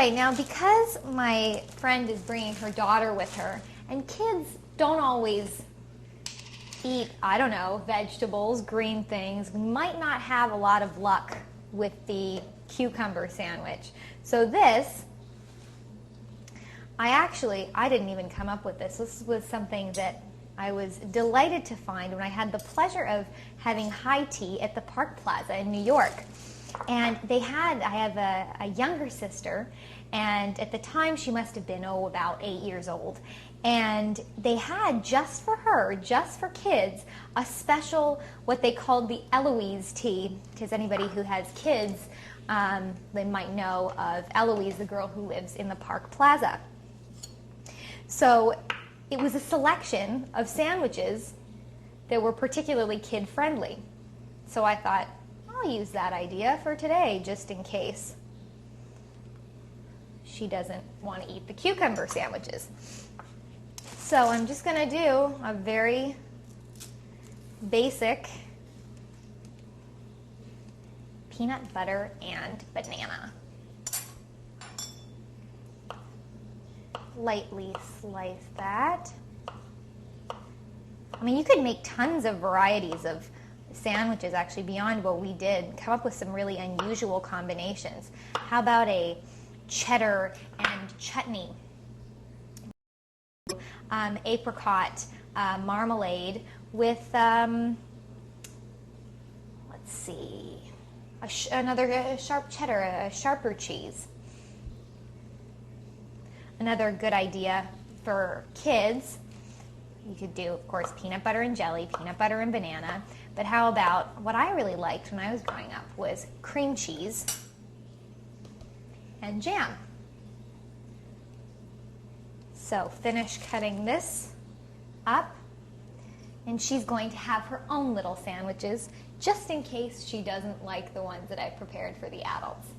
right, now because my friend is bringing her daughter with her, and kids don't always eat, I don't know, vegetables, green things, we might not have a lot of luck with the cucumber sandwich. So this, I didn't even come up with this. This was something that I was delighted to find when I had the pleasure of having high tea at the Park Plaza in New York. And I have a younger sister, and at the time she must have been, about 8 years old. And they had, just for her, just for kids, a special, what they called the Eloise tea, because anybody who has kids, they might know of Eloise, the girl who lives in the Park Plaza. So it was a selection of sandwiches that were particularly kid-friendly. So I thought, I'll use that idea for today, just in case she doesn't want to eat the cucumber sandwiches. So I'm just going to do a very basic peanut butter and banana. Lightly slice that. I mean, you could make tons of varieties of sandwiches actually beyond what we did. Come up with some really unusual combinations. How about a cheddar and chutney? Apricot marmalade with, let's see, another sharp cheddar, a sharper cheese. Another good idea for kids, you could do, of course, peanut butter and jelly, peanut butter and banana, but how about, what I really liked when I was growing up was cream cheese and jam. So finish cutting this up, and she's going to have her own little sandwiches, just in case she doesn't like the ones that I prepared for the adults.